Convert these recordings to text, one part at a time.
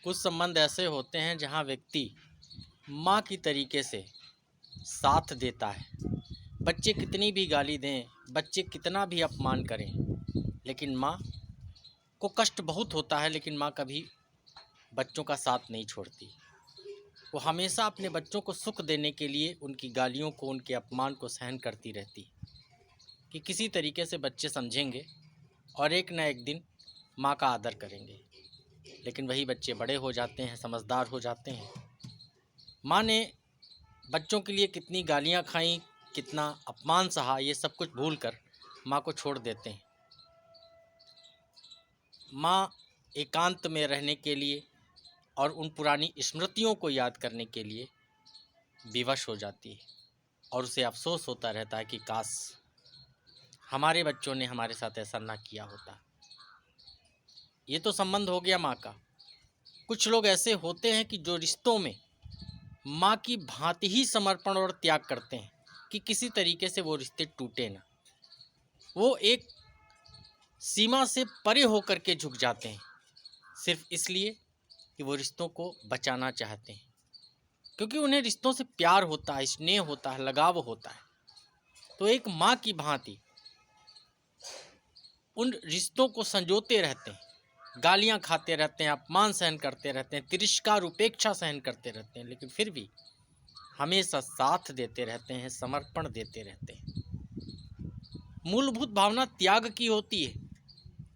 कुछ संबंध ऐसे होते हैं जहाँ व्यक्ति माँ की तरीके से साथ देता है। बच्चे कितनी भी गाली दें, बच्चे कितना भी अपमान करें, लेकिन माँ को कष्ट बहुत होता है, लेकिन माँ कभी बच्चों का साथ नहीं छोड़ती। वो हमेशा अपने बच्चों को सुख देने के लिए उनकी गालियों को, उनके अपमान को सहन करती रहती कि किसी तरीके से बच्चे समझेंगे और एक न एक दिन माँ का आदर करेंगे। लेकिन वही बच्चे बड़े हो जाते हैं, समझदार हो जाते हैं। माँ ने बच्चों के लिए कितनी गालियाँ खाई, कितना अपमान सहा, ये सब कुछ भूलकर माँ को छोड़ देते हैं। माँ एकांत में रहने के लिए और उन पुरानी स्मृतियों को याद करने के लिए विवश हो जाती है और उसे अफसोस होता रहता है कि काश हमारे बच्चों ने हमारे साथ ऐसा ना किया होता। ये तो संबंध हो गया माँ का। कुछ लोग ऐसे होते हैं कि जो रिश्तों में माँ की भांति ही समर्पण और त्याग करते हैं कि किसी तरीके से वो रिश्ते टूटे ना। वो एक सीमा से परे होकर के झुक जाते हैं सिर्फ इसलिए कि वो रिश्तों को बचाना चाहते हैं, क्योंकि उन्हें रिश्तों से प्यार होता है, स्नेह होता है, लगाव होता है। तो एक माँ की भांति उन रिश्तों को संजोते रहते हैं, गालियाँ खाते रहते हैं, अपमान सहन करते रहते हैं, तिरस्कार उपेक्षा सहन करते रहते हैं, लेकिन फिर भी हमेशा साथ देते रहते हैं, समर्पण देते रहते हैं। मूलभूत भावना त्याग की होती है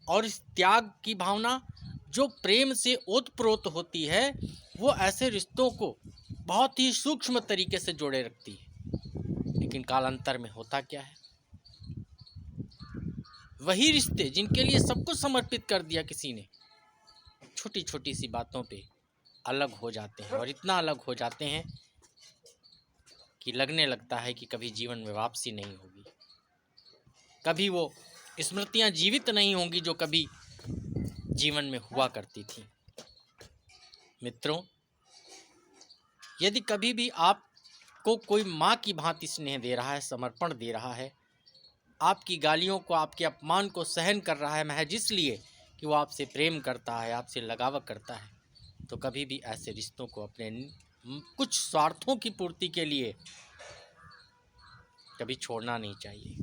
और इस त्याग की भावना जो प्रेम से ओतप्रोत होती है, वो ऐसे रिश्तों को बहुत ही सूक्ष्म तरीके से जोड़े रखती है। लेकिन कालांतर में होता क्या है, वही रिश्ते जिनके लिए सब कुछ समर्पित कर दिया किसी ने, छोटी छोटी सी बातों पे अलग हो जाते हैं और इतना अलग हो जाते हैं कि लगने लगता है कि कभी जीवन में वापसी नहीं होगी, कभी वो स्मृतियां जीवित नहीं होंगी जो कभी जीवन में हुआ करती थी। मित्रों, यदि कभी भी आपको कोई माँ की भांति स्नेह दे रहा है, समर्पण दे रहा है, आपकी गालियों को, आपके अपमान को सहन कर रहा है महज इसलिए कि वो आपसे प्रेम करता है, आपसे लगाव करता है, तो कभी भी ऐसे रिश्तों को अपने कुछ स्वार्थों की पूर्ति के लिए कभी छोड़ना नहीं चाहिए।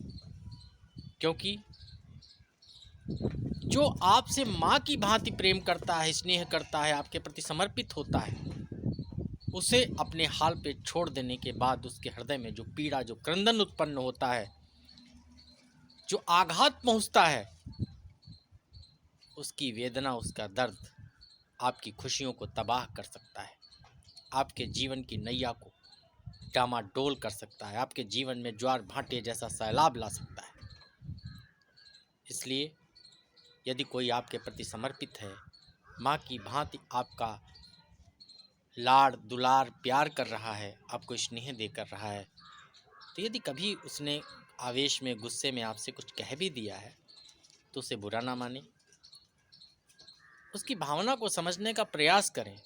क्योंकि जो आपसे माँ की भांति प्रेम करता है, स्नेह करता है, आपके प्रति समर्पित होता है, उसे अपने हाल पे छोड़ देने के बाद उसके हृदय में जो पीड़ा, जो क्रंदन उत्पन्न होता है, जो आघात पहुंचता है, उसकी वेदना, उसका दर्द आपकी खुशियों को तबाह कर सकता है, आपके जीवन की नैया को डामाडोल कर सकता है, आपके जीवन में ज्वार भाटे जैसा सैलाब ला सकता है। इसलिए यदि कोई आपके प्रति समर्पित है, माँ की भांति आपका लाड़ दुलार प्यार कर रहा है, आपको स्नेह देकर रहा है, तो यदि कभी उसने आवेश में, गुस्से में आपसे कुछ कह भी दिया है, तो उसे बुरा ना माने, उसकी भावना को समझने का प्रयास करें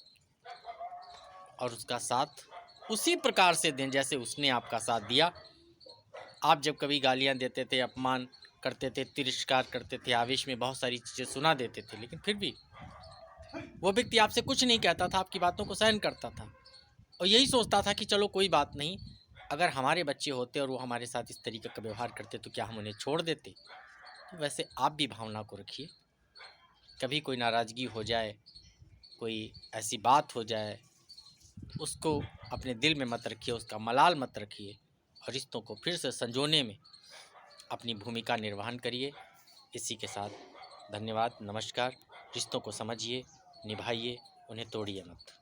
और उसका साथ उसी प्रकार से दें जैसे उसने आपका साथ दिया। आप जब कभी गालियां देते थे, अपमान करते थे, तिरस्कार करते थे, आवेश में बहुत सारी चीज़ें सुना देते थे, लेकिन फिर भी वो व्यक्ति आपसे कुछ नहीं कहता था, आपकी बातों को सहन करता था और यही सोचता था कि चलो कोई बात नहीं, अगर हमारे बच्चे होते और वो हमारे साथ इस तरीके का व्यवहार करते तो क्या हम उन्हें छोड़ देते। तो वैसे आप भी भावना को रखिए। कभी कोई नाराज़गी हो जाए, कोई ऐसी बात हो जाए, उसको अपने दिल में मत रखिए, उसका मलाल मत रखिए और रिश्तों को फिर से संजोने में अपनी भूमिका निर्वहन करिए। इसी के साथ धन्यवाद, नमस्कार। रिश्तों को समझिए, निभाइए, उन्हें तोड़िए मत।